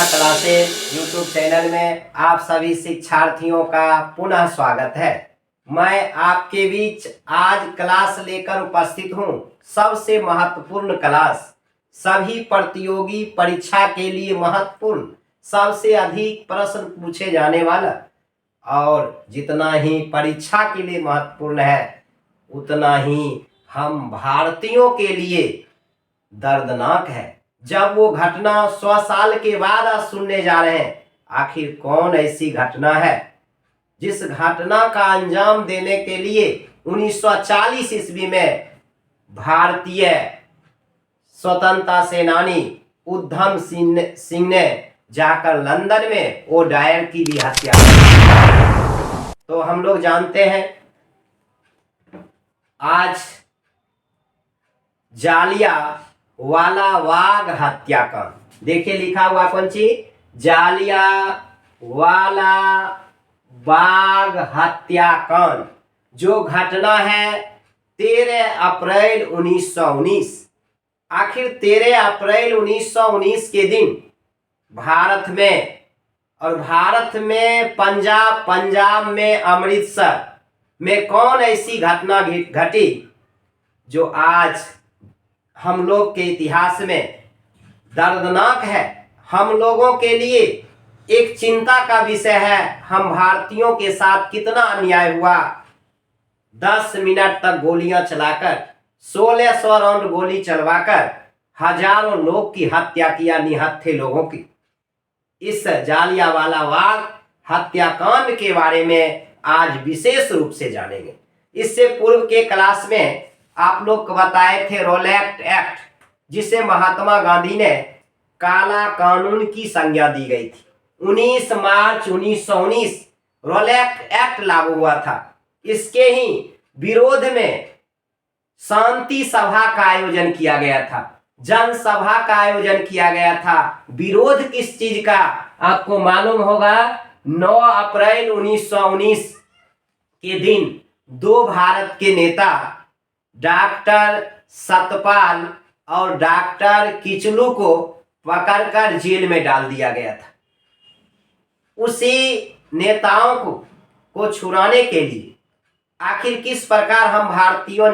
शिक्षा classes YouTube channel में आप सभी शिक्षार्थियों का पुनः स्वागत है। मैं आपके बीच आज क्लास लेकर उपस्थित हूँ। सबसे महत्वपूर्ण क्लास, सभी प्रतियोगी परीक्षा के लिए महत्वपूर्ण, सबसे अधिक प्रश्न पूछे जाने वाला और जितना ही परीक्षा के लिए महत्वपूर्ण है उतना ही हम भारतीयों के लिए दर्दनाक है। जब वो घटना 100 साल के बाद आज सुनने जा रहे हैं, आखिर कौन ऐसी घटना है जिस घटना का अंजाम देने के लिए 1940 ईस्वी में भारतीय स्वतंत्रता सेनानी उधम सिंह ने जाकर लंदन में वो डायर की भी हत्या की। तो हम लोग जानते हैं आज जालियांवाला बाग हत्याकांड, देखिए लिखा हुआ कौन सी, जालियांवाला बाग हत्याकांड, जो घटना है 13 अप्रैल 1919। आखिर 13 अप्रैल 1919 के दिन भारत में पंजाब में अमृतसर में कौन ऐसी घटना घटी जो आज हम लोग के इतिहास में दर्दनाक है, हम लोगों के लिए एक चिंता का विषय है। हम भारतीयों के साथ कितना अन्याय हुआ। 10 मिनट तक गोलियां चलाकर 1600 राउंड गोली चलवाकर हजारों लोग की हत्या किया, निहत्थे लोगों की। इस जालियांवाला बाग हत्याकांड के बारे में आज विशेष रूप से जानेंगे। इससे पूर्व के क्लास में आप लोग को बताए थे रोलैक्ट एक्ट, जिसे महात्मा गांधी ने काला कानून की संज्ञा दी गई थी। 19 मार्च 1919 रोलैक्ट एक्ट लागू हुआ था। इसके ही विरोध में शांति सभा का आयोजन किया गया था, जनसभा का आयोजन किया गया था। विरोध किस चीज का आपको मालूम होगा। 9 अप्रैल 1919 के दिन दो भारत के नेता डॉक्टर सतपाल और डॉक्टर किचलू को पकड़कर जेल में डाल दिया गया था। उसी नेताओं को छुड़ाने के लिए आखिर किस प्रकार हम भारतीय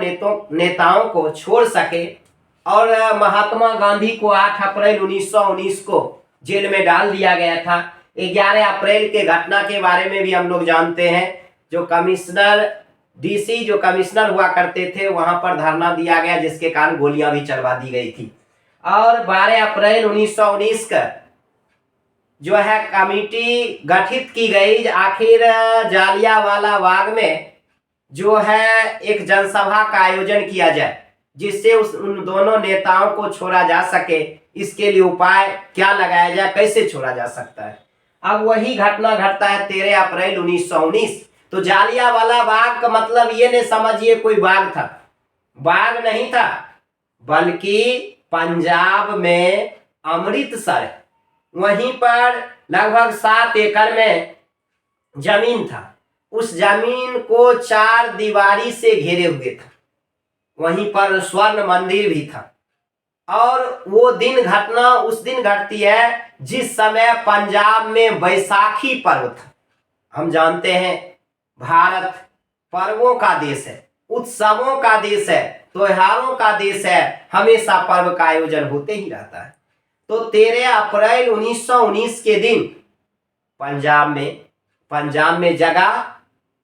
नेताओं को छोड़ सके और महात्मा गांधी को 8 अप्रैल 1919 को जेल में डाल दिया गया था। 11 अप्रैल के घटना के बारे में भी हम लोग जानते हैं। जो कमिश्नर डीसी जो कमिश्नर हुआ करते थे, वहां पर धरना दिया गया, जिसके कारण गोलियां भी चलवा दी गई थी। और 12 अप्रैल 1919 का जो है कमेटी गठित की गई। आखिर जालियांवाला बाग में जो है एक जनसभा का आयोजन किया जाए, जिससे उन दोनों नेताओं को छोड़ा जा सके। इसके लिए उपाय क्या लगाया जाए, कैसे छोड़ा जा सकता है। अब वही घटना घटता है 13 अप्रैल 1919। तो जालियांवाला बाग का मतलब ये नहीं समझिए कोई बाग था, बाग नहीं था, बल्कि पंजाब में अमृतसर, वहीं पर लगभग 7 एकड़ में जमीन था। उस जमीन को 4 दीवारी से घेरे हुए था। वहीं पर स्वर्ण मंदिर भी था। और वो घटना उस दिन घटती है जिस समय पंजाब में बैसाखी पर्व था। हम जानते हैं भारत पर्वों का देश है, उत्सवों का देश है, त्योहारों का देश है। हमेशा पर्व का आयोजन होते ही रहता है। तो 13 अप्रैल 1919 के दिन पंजाब में जगह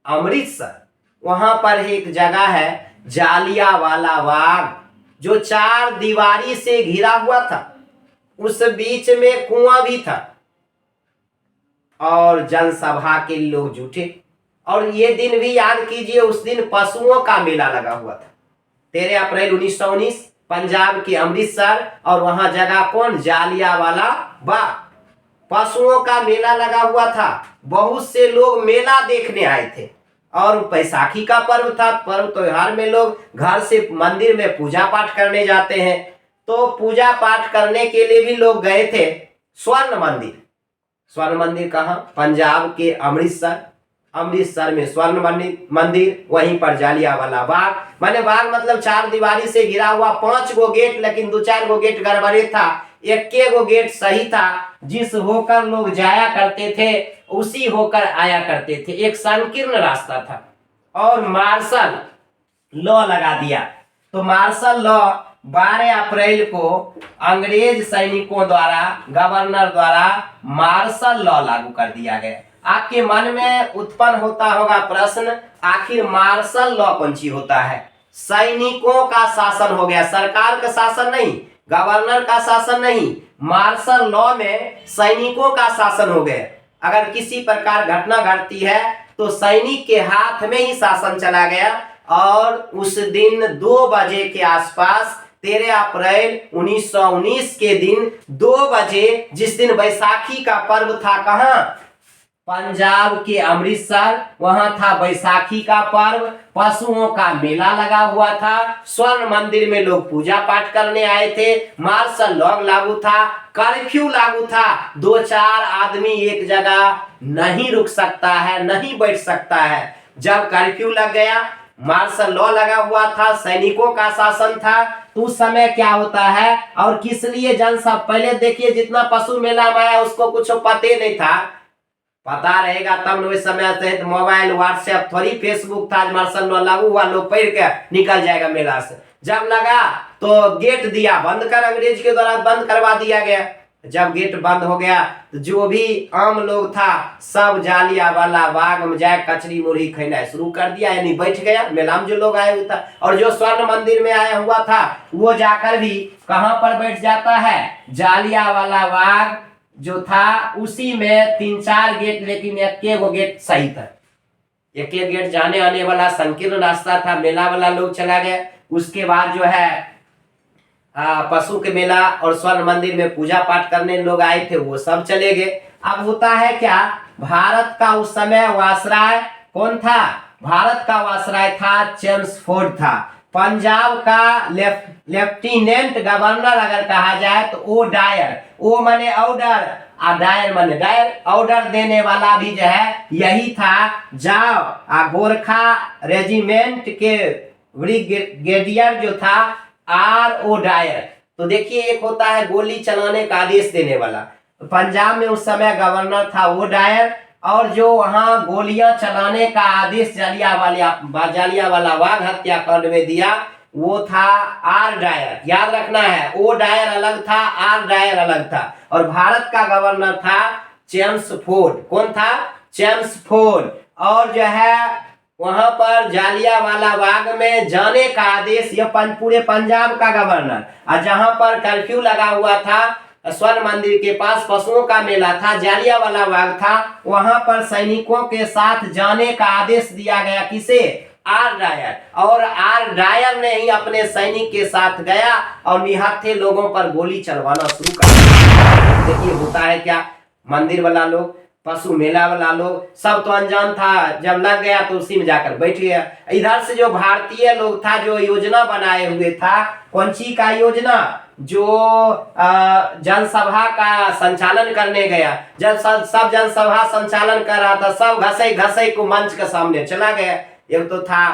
अमृतसर, वहां पर एक जगह है जालियांवाला बाग, जो 4 दीवारी से घिरा हुआ था। उस बीच में कुआं भी था और जनसभा के लोग जुटे। और ये दिन भी याद कीजिए, उस दिन पशुओं का मेला लगा हुआ था। 13 अप्रैल 1919 पंजाब के अमृतसर, और वहां जगह कौन, जालियांवाला बाग। पशुओं का मेला लगा हुआ था, बहुत से लोग मेला देखने आए थे। और बैसाखी का पर्व था। पर्व त्योहार में लोग घर से मंदिर में पूजा पाठ करने जाते हैं। तो पूजा पाठ करने के लिए भी लोग गए थे स्वर्ण मंदिर कहाँ, पंजाब के अमृतसर में स्वर्ण मंदिर, वहीं पर जालियांवाला बाग। माने बाग मतलब 4 दीवारी से घिरा हुआ, 5 गो गेट, लेकिन 2-4 गो गेट गड़बड़े था, एक वो गेट सही था, जिस होकर लोग जाया करते थे उसी होकर आया करते थे। एक संकीर्ण रास्ता था और मार्शल लॉ लगा दिया। तो मार्शल लॉ 12 अप्रैल को अंग्रेज सैनिकों द्वारा, गवर्नर द्वारा मार्शल लॉ लागू कर दिया गया। आपके मन में उत्पन्न होता होगा प्रश्न, आखिर मार्शल लॉ कौन सी होता है? सैनिकों का शासन हो गया, सरकार का शासन नहीं, गवर्नर का शासन नहीं, मार्शल लॉ में सैनिकों का शासन हो गया। अगर किसी प्रकार घटना घटती है तो सैनिक के हाथ में ही शासन चला गया। और उस दिन 2 बजे के आसपास 13 अप्रैल 1919 के दिन 2 बजे, जिस दिन बैसाखी का पर्व था, कहां? पंजाब के अमृतसर, वहां था बैसाखी का पर्व, पशुओं का मेला लगा हुआ था, स्वर्ण मंदिर में लोग पूजा पाठ करने आए थे, मार्शल लॉ लागू था, कर्फ्यू लागू था, 2-4 आदमी एक जगह नहीं रुक सकता है, नहीं बैठ सकता है। जब कर्फ्यू लग गया, मार्शल लॉ लगा हुआ था, सैनिकों का शासन था, तो उस समय क्या होता है और किस लिए जनसभ, पहले देखिए जितना पशु मेला में आया उसको कुछ पते नहीं था, पता रहेगा तब न। उस समय से मोबाइल, व्हाट्सएप, थोड़ी फेसबुक था, मार्शल लॉ लागू हुआ, लोग पढ़ के निकल जाएगा मेला से। जब लगा तो गेट दिया बंद कर, अंग्रेज के द्वारा बंद करवा दिया गया। जब गेट बंद हो गया तो जो भी आम लोग था सब जालियांवाला बाग में जाए कचरी मुरही खाना शुरू कर दिया, यानी बैठ गया मेला में जो लोग आए हुआ था। और जो स्वर्ण मंदिर में आया हुआ था वो जाकर भी कहां पर बैठ जाता है? जालियांवाला बाग जो था उसी में 3-4 गेट, लेकिन एक वो गेट सही था। एक गेट जाने आने वाला संकीर्ण रास्ता था, मेला वाला लोग चला गया। उसके बाद जो है पशु के मेला और स्वर्ण मंदिर में पूजा पाठ करने लोग आए थे, वो सब चले गए। अब होता है क्या, भारत का उस समय वायसराय कौन था? भारत का वायसराय था चेम्सफोर्ड था। पंजाब का लेफ्टिनेंट गवर्नर अगर कहा जाए तो ओ डायर, ओ माने ऑर्डर, डायर माने डायर, ऑर्डर देने वाला भी जो है यही था। जाओ, गोरखा रेजिमेंट के ब्रिगेडियर जो था R.O. डायर। तो देखिए एक होता है गोली चलाने का आदेश देने वाला, पंजाब में उस समय गवर्नर था वो डायर, और जो वहां गोलियां चलाने का आदेश जालियांवाला बाग हत्याकांड में दिया वो था R. डायर। याद रखना है, ओ डायर अलग था, R. डायर अलग था। और भारत का गवर्नर था चेम्सफोर्ड। कौन था? चेम्सफोर्ड। और जो है वहां पर जालियांवाला बाग में जाने का आदेश यह पूरे पंजाब का गवर्नर, और जहां पर कर्फ्यू लगा हुआ था, स्वर्ण मंदिर के पास पशुओं का मेला था, जालियांवाला बाग था, वहां पर सैनिकों के साथ जाने का आदेश दिया गया। किसे? R. डायर। और R. डायर ने ही अपने सैनिक के साथ गया और निहत्थे लोगों पर गोली चलवाना शुरू कर दिया। देखिए होता है क्या, मंदिर वाला लोग, पशु मेला वाला लोग सब तो अनजान था, जब लग गया तो उसी में जाकर बैठ गया। इधर से जो भारतीय लोग था जो योजना बनाए हुए था, कौन सी का योजना? जो जनसभा का संचालन करने गया, जब सब जनसभा संचालन कर रहा था, सब घसे घसे को मंच के सामने चला गया। एक तो था,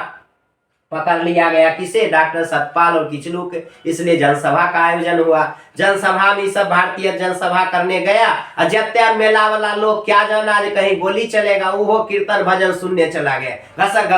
पकड़ लिया गया किसे? डॉक्टर सतपाल और किचलू के। इसलिए जनसभा का आयोजन हुआ। जनसभा में सब भारतीय जनसभा करने गया, और जत्या मेला वाला लोग क्या जाना कहीं गोली चलेगा, वो कीर्तन भजन सुनने चला गया। घसक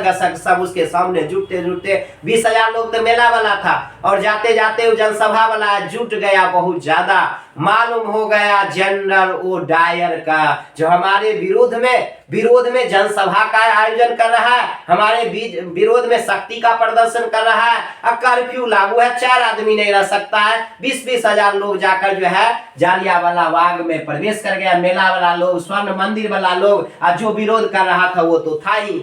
घसक सब उसके सामने जुटते जुटते 20,000 लोग तो मेला वाला था, और जाते जाते वो जनसभा वाला जुट गया बहुत ज्यादा। मालूम हो गया जनरल ओ डायर का, जो हमारे विरोध में जनसभा का आयोजन कर रहा है, हमारे विरोध में शक्ति का प्रदर्शन कर रहा है, अब कर्फ्यू लागू है, 4 आदमी नहीं रह सकता है। 20-20 हजार लोग जाकर जो है जालियांवाला बाग में प्रवेश कर गया। मेला वाला लोग, स्वर्ण मंदिर वाला लोग, और जो विरोध कर रहा था वो तो था ही।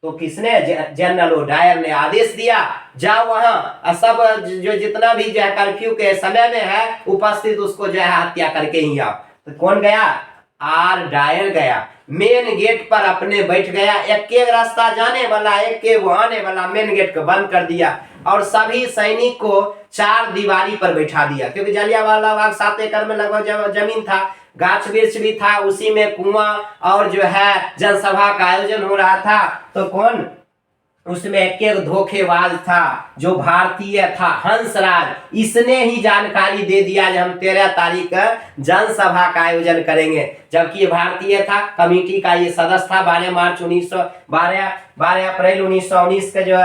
तो किसने? जनरल डायर ने आदेश दिया, जाओ वहां सब जो जितना भी जो है कर्फ्यू के समय में है उपस्थित, उसको जो है हत्या करके ही आओ। तो कौन गया? R. डायर गया। मेन गेट पर अपने बैठ गया, एक रास्ता जाने वाला, एक वो आने वाला, मेन गेट को बंद कर दिया, और सभी सैनिक को 4 दीवारी पर बैठा दिया। क्योंकि जालियांवाला बाग 7 एकड़ में लगभग जमीन था, गाछ वृक्ष भी था, उसी में कुआं, और जो है जनसभा का आयोजन हो रहा था। तो कौन? उसमें एक धोखेबाज था जो भारतीय था, हंसराज। इसने ही जानकारी दे दिया कि हम 13 तारीख जनसभा का आयोजन करेंगे, जबकि ये भारतीय था, कमेटी का ये सदस्य था। 12 अप्रैल 1919 का जो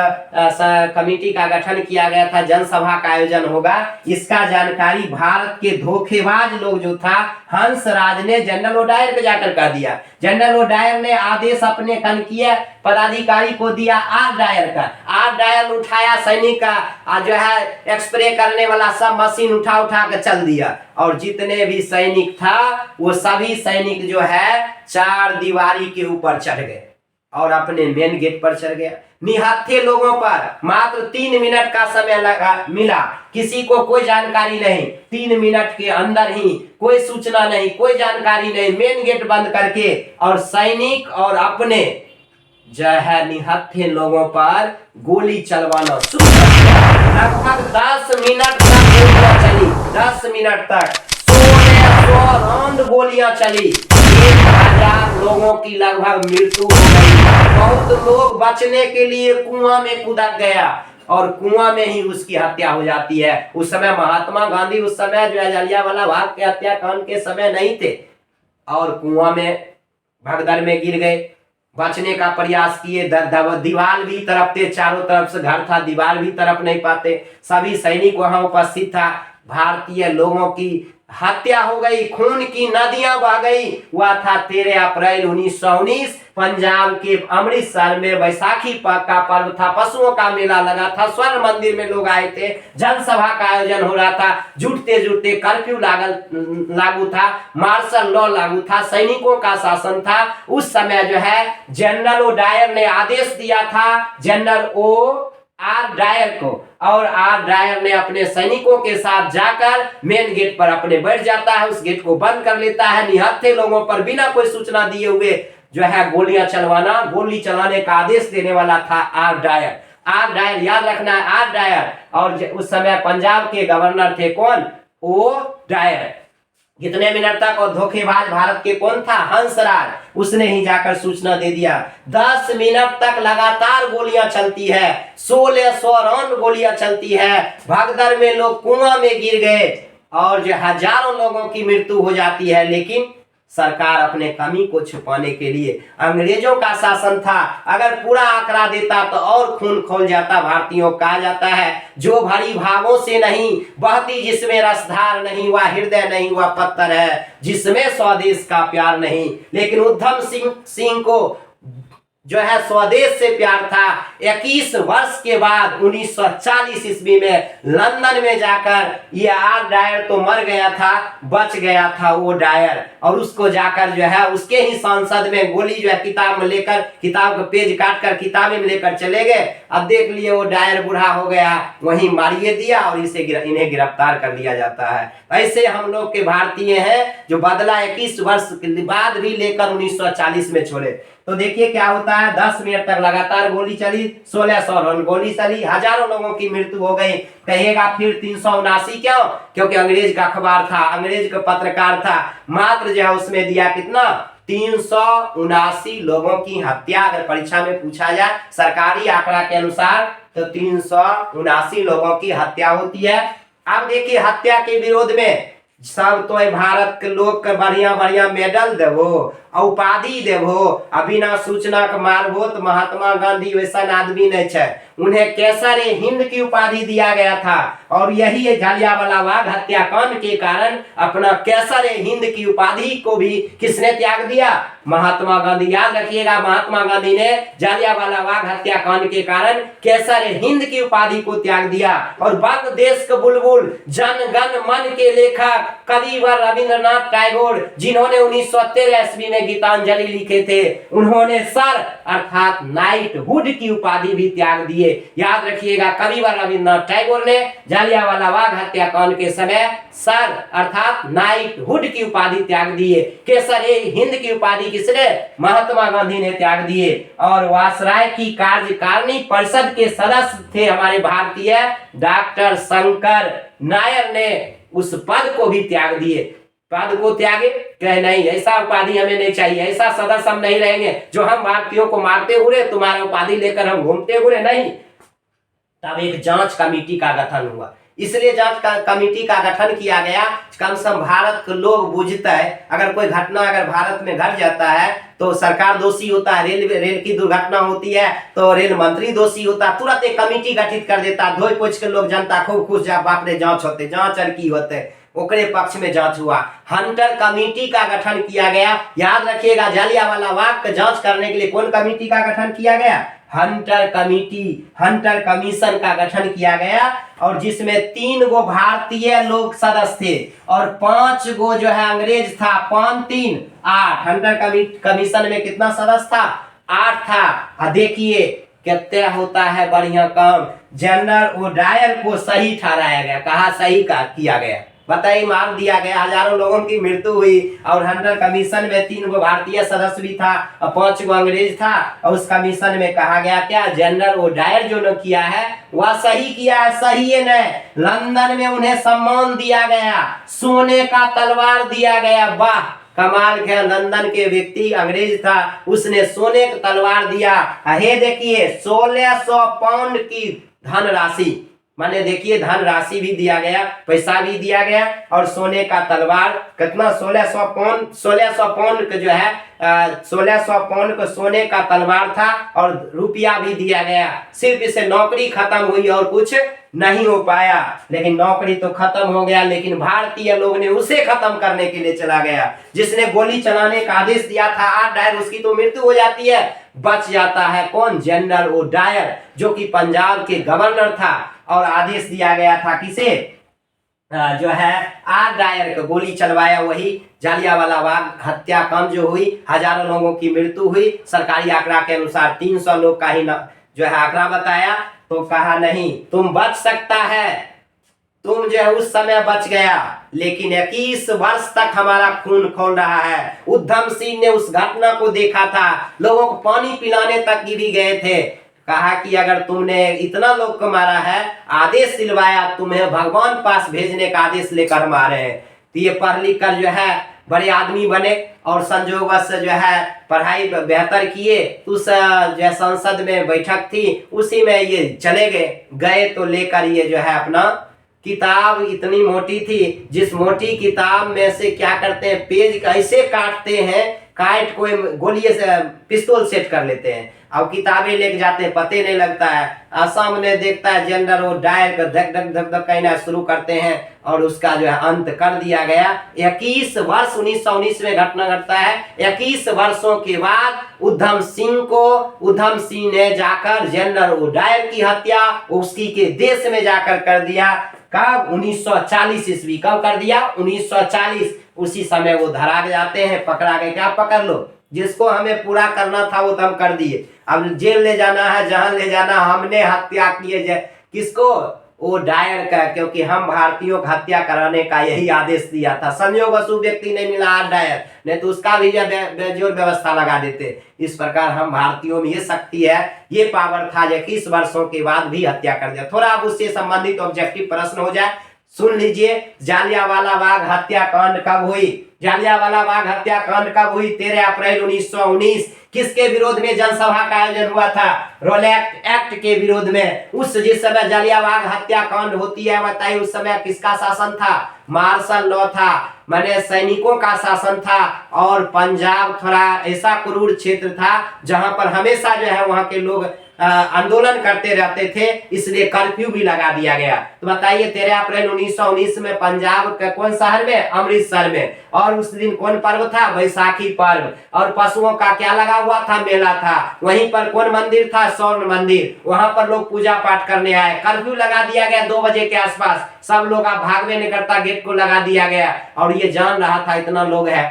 कमेटी का गठन किया गया था, जनसभा का आयोजन होगा, इसका जानकारी भारत के धोखेबाज लोग जो था हंसराज ने जनरल ओडायर को जाकर कह दिया। जनरल ओडायर ने आदेश अपने कनकीय पदाधिकारी को दिया, आर डायर का। आर डायर उठाया सैनिक का जो है एक्सप्रे करने वाला सब मशीन उठा कर चल दिया, और जितने भी सैनिक था वो सभी सैनिक जो है चार दीवारी के ऊपर चढ़ गए और अपने मेन गेट पर चढ़ गया। निहत्थे लोगों पर मात्र 3 मिनट का समय मिला, किसी को कोई जानकारी नहीं। 3 मिनट के अंदर ही कोई सूचना नहीं, कोई जानकारी नहीं, मेन गेट बंद करके और सैनिक और अपने जो है निहत्थे लोगों पर गोली चलवाना शुरू कर दिया। लगभग 10 मिनट तक गोलियां चली, 10 मिनट तक 1600 राउंड गोलियां चली। 1000 लोगों की लगभग मृत्यु हो गई। बहुत लोग बचने के लिए कुआं में कूद गया और कुआं में ही उसकी हत्या हो जाती है। उस समय महात्मा गांधी उस समय जो है जलियांवाला बाग के हत्याकांड के समय नहीं थे और कुआं में भगदड़ में गिर गए। बचने का प्रयास किए, दीवार भी तरफ थे, चारों तरफ से घर था, दीवार भी तरफ नहीं पाते। सभी सैनिक वहां उपस्थित था। भारतीय लोगों की हत्या हो गई, खून की नदियां बह गई। हुआ था 13 अप्रैल 1919 पंजाब के अमृतसर में बैसाखी का पर्व था, पशुओं का मेला लगा था, स्वर्ण मंदिर में लोग आए थे, जनसभा का आयोजन हो रहा था। जुटते जुटते कर्फ्यू लागू था, मार्शल लॉ लागू था, सैनिकों का शासन था। उस समय जो है जनरल ओडायर ने आदेश दिया था जनरल आर डायर को, और आर डायर ने अपने सैनिकों के साथ जाकर मेन गेट पर अपने बैठ जाता है, उस गेट को बंद कर लेता है। निहत्थे लोगों पर बिना कोई सूचना दिए हुए जो है गोली चलाने का आदेश देने वाला था आर डायर। आर डायर याद रखना है, आर डायर। और उस समय पंजाब के गवर्नर थे कौन? O Dyer. कितने मिनट तक? और धोखेबाज भारत के कौन था? हंसराज। उसने ही जाकर सूचना दे दिया। 10 मिनट तक लगातार गोलियां चलती है, 1600 राउंड गोलियां चलती है। भगदड़ में लोग कुआं में गिर गए और जो हजारों लोगों की मृत्यु हो जाती है। लेकिन सरकार अपने कमी को छुपाने के लिए, अंग्रेजों का शासन था, अगर पूरा आंकड़ा देता तो और खून खोल जाता। भारतीयों कहा जाता है जो भरी भावों से नहीं बहती, जिसमें रसधार नहीं, वह हृदय नहीं, वह पत्थर है, जिसमें स्वदेश का प्यार नहीं। लेकिन उधम सिंह को जो है स्वदेश से प्यार था। 21 वर्ष के बाद 1940 ईस्वी में लंदन में जाकर ये आर डायर तो मर गया था, बच गया था वो डायर, और उसको जाकर जो है उसके ही संसद में गोली जो है किताब में लेकर, किताब का पेज काट कर किताबें में लेकर चले गए। अब देख लिए वो डायर बूढ़ा हो गया, वहीं मारिए दिया और इन्हें गिरफ्तार कर लिया जाता है। ऐसे हम लोग के भारतीय हैं जो बदला 21 वर्ष के बाद भी लेकर 1940 में छोड़े। तो देखिए क्या होता है, 10 मिनट तक लगातार गोली चली, 1600 रन गोली चली, हजारों लोगों की मृत्यु हो गई। कहिएगा फिर 379 क्यों? क्योंकि अंग्रेज का अखबार था, अंग्रेज का पत्रकार था। मात्र जो है उसमें दिया कितना? 379 लोगों की हत्या। अगर परीक्षा में पूछा जाए सरकारी आंकड़ा के अनुसार तो 379 लोगों की हत्या होती है। अब देखिए हत्या के विरोध में सब तो भारत के लोग के बढ़िया बढ़िया मेडल देवो, उपाधि देवो, बिना सूचना के मारबो तो महात्मा गांधी वैसा आदमी नहीं है। उन्हें केसर हिंद की उपाधि दिया गया था, और यही जलियांवाला बाग हत्याकांड के कारण अपना केसर हिंद की उपाधि को भी किसने त्याग दिया? महात्मा गांधी। याद रखिएगा, महात्मा गांधी ने जलियांवाला बाग हत्याकांड के कारण केसर हिंद की उपाधि को त्याग दिया। और बांग्लादेश के बुलबुल, जन गण मन के लेखक कविवर रविंद्रनाथ टैगोर, जिन्होंने 1913 ईस्वी में गीतांजलि लिखे थे, उन्होंने सर अर्थात नाइटहुड की उपाधि भी त्याग दिए। याद रखिएगा, कविवर रविंद्रनाथ टैगोर ने जलियांवाला बाग हत्याकांड के समय सर अर्थात नाइटहुड की उपाधि त्याग दिए। केसर हिंद की उपाधि किसने? महात्मा गांधी ने त्याग दिए। और वायसराय की कार्यकारिणी परिषद के सदस्य थे हमारे भारतीय डॉक्टर शंकर नायर ने उस पद को भी त्याग दिए। पद को त्यागे, कहे नहीं ऐसा उपाधि हमें नहीं चाहिए, ऐसा सदस्य हम नहीं रहेंगे जो हम भारतीयों को मारते हुए तुम्हारा उपाधि लेकर हम घूमते हुए नहीं। तब एक जांच कमेटी का गठन हुआ। इसलिए जांच कमेटी का गठन किया गया, कम से कम भारत के लोग बुझता है अगर कोई घटना अगर भारत में घट जाता है तो सरकार दोषी होता है, रेल की दुर्घटना होती है तो रेल मंत्री दोषी होता, तुरंत एक कमेटी गठित कर देता, धोई पोछ के लोग जनता खूब खुश जा बाप रे जांच होते, जांच और की होते, ओकरे पक्ष में जांच हुआ। हंटर कमेटी का गठन किया गया। याद रखिएगा, जालियांवाला बाग का जांच करने के लिए कौन कमेटी का गठन किया गया? हंटर कमेटी, हंटर कमीशन का गठन किया गया, और जिसमें 3 गो भारतीय लोग सदस्य थे और 5 गो जो है अंग्रेज था। 5 3 8। हंटर कमीशन में कितना सदस्य था? 8 था। देखिए कितने होता है बढ़िया काम। जनरल ओडायर को सही ठहराया गया। कहा सही का किया गया? बताइए, मार दिया गया, हजारों लोगों की मृत्यु हुई। और हंटर कमीशन में 3 गो भारतीय सदस्य भी था और 5 गो अंग्रेज था। और उस कमीशन में कहा गया क्या? जनरल ओडायर जो ने किया है वह सही किया है, सही है न। लंदन में उन्हें सम्मान दिया गया, सोने का तलवार दिया गया। वाह कमाल के, लंदन के व्यक्ति अंग्रेज था, उसने सोने का तलवार दिया। हे देखिए 1600 पाउंड की धनराशि, माने देखिए धनराशि भी दिया गया, पैसा भी दिया गया, और सोने का तलवार कितना? 1600 पाउंड। 1600 पाउंड का जो है 1600 पाउंड का सोने का तलवार था, और रुपया भी दिया गया। सिर्फ इसे नौकरी खत्म हुई और कुछ नहीं हो पाया। लेकिन नौकरी तो खत्म हो गया, लेकिन भारतीय लोग ने उसे खत्म करने के लिए चला गया। जिसने गोली चलाने का आदेश दिया था ओडायर, उसकी तो मृत्यु हो जाती है, बच जाता है कौन? जनरल ओडायर, जो कि पंजाब के गवर्नर था। और आदेश दिया गया था किसे? जो है ओडायर को गोली चलवाया, वही जालियांवाला बाग हत्याकांड जो हुई, हजारों लोगों की मृत्यु हुई। सरकारी आंकड़ा के अनुसार 300 लोग का ही जो है आंकड़ा बताया। तो कहा नहीं तुम बच सकता है, तुम जो है उस समय बच गया, लेकिन 21 वर्ष तक हमारा खून खोल रहा है। उधम सिंह ने उस घटना को देखा था, लोगों को पानी पिलाने तक भी गए थे। कहा कि अगर तुमने इतना लोग को मारा है, आदेश दिलवाया, तुम्हें भगवान पास भेजने का आदेश लेकर हम आ रहे हैं। तो ये पढ़ लिख कर जो है बड़े आदमी बने और संजोगवश से जो है पढ़ाई बेहतर किए। उस जो संसद में बैठक थी उसी में ये चले गए तो लेकर ये जो है अपना किताब इतनी मोटी थी, जिस मोटी किताब में से क्या करते हैं, पेज कैसे काटते हैं, काट कोई गोलिये से पिस्तौल सेट कर लेते हैं, अब किताबें लेके जाते हैं, पते नहीं लगता है। सामने देखता है जनरल ओडायर का धक धक धक धक कहना शुरू करते हैं और उसका जो है अंत कर दिया गया। 21 वर्ष 1919 में घटना घटता है। 21 वर्षों के बाद उधम सिंह ने जाकर जनरल ओडायर की हत्या उसकी के देश में जाकर कर दिया। कब? 1940 ईस्वी। कब कर दिया? 1940। उसी समय वो धरा जाते हैं, पकड़ा गए। क्या पकड़ लो, जिसको हमें पूरा करना था वो तो हम कर दिए, अब जेल ले जाना है, जहां ले जाना, हमने हत्या किए। किसको? ओडायर का, क्योंकि हम भारतीयों का हत्या कराने का यही आदेश दिया था। संयोगवश व्यक्ति नहीं मिला ओडायर, नहीं तो उसका भी बेजोर व्यवस्था लगा देते। इस प्रकार हम भारतीयों में ये शक्ति है, ये पावर था, 21 वर्षों के बाद भी हत्या कर दिया। थोड़ा अब उससे संबंधित ऑब्जेक्टिव प्रश्न हो जाए, सुन लीजिए। जालियांवाला बाग हत्याकांड कब हुई? जालियांवाला बाग हत्याकांड कब हुई? 13 अप्रैल 1919। किसके विरोध में जनसभा का आयोजन हुआ था? रोलैक्ट एक्ट के विरोध में। उस जिस समय जालियांवाला बाग हत्याकांड होती है, बताइए उस समय किसका शासन था? मार्शल लॉ था, माने सैनिकों का शासन था। और पंजाब थोड़ा ऐसा क्रूर क्षेत्र था जहां पर हमेशा जो है वहां के लोग आंदोलन करते रहते थे, इसलिए कर्फ्यू भी लगा दिया गया। तो बताइए 13 अप्रैल 1919 में पंजाब के कौन शहर में? अमृतसर में। और उस दिन कौन पर्व था? बैसाखी पर्व। और पशुओं का क्या लगा हुआ था? मेला था। वहीं पर कौन मंदिर था? स्वर्ण मंदिर। वहां पर लोग पूजा पाठ करने आए। कर्फ्यू लगा दिया गया 2 बजे के आसपास। सब लोग आप भागवे नहीं करता, गेट को लगा दिया गया। और ये जान रहा था इतना लोग है,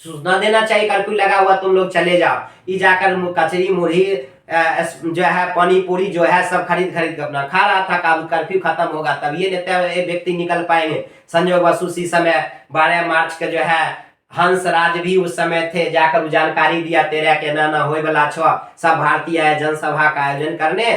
सूचना देना चाहिए कर्फ्यू लगा हुआ, तुम लोग चले जाओ। ये जाकर कचरी मुरही जो है पानी पूरी जो है सब खरीद के अपना खा रहा था। कब कर्फ्यू खत्म होगा तब ये व्यक्ति निकल पाएंगे। संजोगवश उसी समय 12 मार्च का जो है हंसराज भी उस समय थे, जाकर जानकारी दिया तेरा के ना होए वाला छो सब भारतीय जनसभा का आयोजन करने।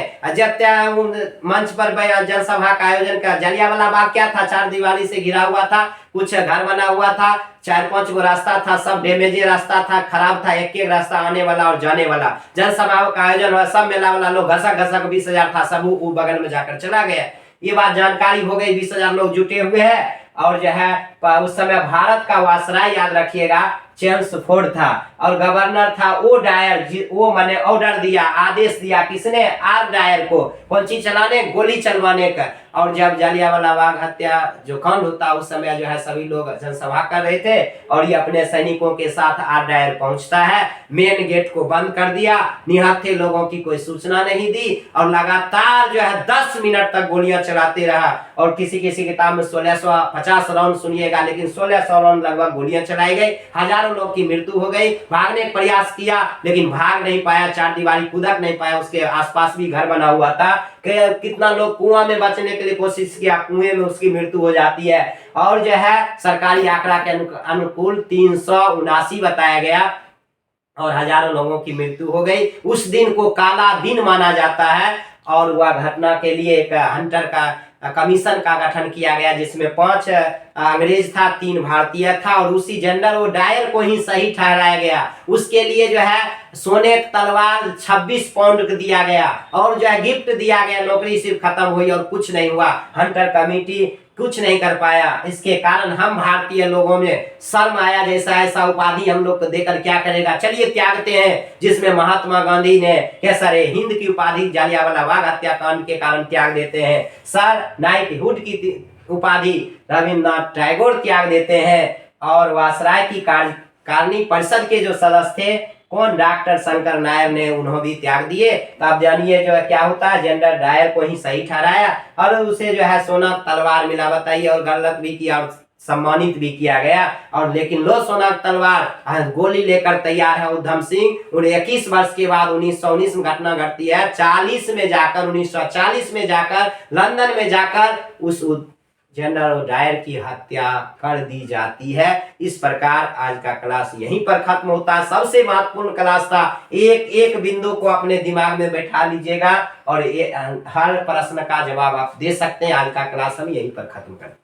मंच पर जनसभा का आयोजन कर। जलियांवाला बाग क्या था, 4 दीवारी से घिरा हुआ था, कुछ घर बना हुआ था, 4-5 गो रास्ता था, सब डैमेजे रास्ता था, खराब था, एक एक रास्ता आने वाला और जाने वाला। जनसभा का आयोजन हुआ, सब मेला वाला लोग घसक घसक 20,000 था, सब वो बगल में जाकर चला गया। ये बात जानकारी हो गई, 20,000 लोग जुटे हुए हैं। और जो है उस समय भारत का वायसराय याद रखिएगा चेम्सफोर्ड था, और गवर्नर था वो डायर, वो मैंने ऑर्डर दिया, आदेश दिया किसने, आर डायर को, कौन चीज चलाने, गोली चलवाने का। और जब जलियांवाला बाग हत्या जो कांड होता उस समय जो है सभी लोग जनसभा कर रहे थे, और ये अपने सैनिकों के साथ आर डायर पहुंचता है, मेन गेट को बंद कर दिया, निहत्थे लोगों की कोई सूचना नहीं दी, और लगातार जो है 10 मिनट तक गोलियां चलाते रहा। और किसी किसी किताब में 1650 राउंड सुनिएगा, लेकिन 1600 राउंड लगभग गोलियां चलाई गई, हजारों लोग की मृत्यु हो गई। भागने का प्रयास किया लेकिन भाग नहीं पाया, 4 दीवारी कूदक नहीं पाया, उसके आसपास भी घर बना हुआ था। कितना लोग कुआं में बचने के लिए कोशिश किया, कुएं में उसकी मृत्यु हो जाती है। और जो है सरकारी आंकड़ा के अनुकूल 379 बताया गया, और हजारों लोगों की मृत्यु हो गई। उस दिन को काला दिन माना जाता है, और वह घटना के लिए एक हंटर का कमीशन का गठन किया गया, जिसमें 5 अंग्रेज था, 3 भारतीय था, और उसी जनरल वो डायर को ही सही ठहराया गया। उसके लिए जो है सोने की तलवार 26 पाउंड दिया गया, और जो है गिफ्ट दिया गया। नौकरी सिर्फ खत्म हुई और कुछ नहीं हुआ, हंटर कमेटी कुछ नहीं कर पाया। इसके कारण हम भारतीय लोगों में शर्म आया, जैसा ऐसा उपाधि हम लोग को देकर क्या करेगा, चलिए त्यागते हैं। जिसमें महात्मा गांधी ने केसरे हिंद की उपाधि जलियांवाला बाग हत्याकांड के कारण त्याग देते हैं। सर नाइटहुड की उपाधि रविन्द्रनाथ टैगोर त्याग देते हैं, और वायसराय की कार्यकारिणी परिषद के जो सदस्य थे कौन, डॉक्टर शंकर नायर ने, उन्होंने भी त्याग दिए। तो आप जानिए जो है क्या होता है, जनरल डायर को ही सही ठहराया, और उसे जो है सोना तलवार मिला, बताइए, और गलत भी किया और सम्मानित भी किया गया। और लेकिन लो सोना तलवार गोली लेकर तैयार है उधम सिंह। 21 वर्ष के बाद 1919 में घटना घटती है, 1940 में जाकर लंदन में जाकर उस जनरल डायर की हत्या कर दी जाती है। इस प्रकार आज का क्लास यहीं पर खत्म होता है। सबसे महत्वपूर्ण क्लास था, एक एक बिंदु को अपने दिमाग में बैठा लीजिएगा, और हर प्रश्न का जवाब आप दे सकते हैं। आज का क्लास हम यहीं पर खत्म करते हैं।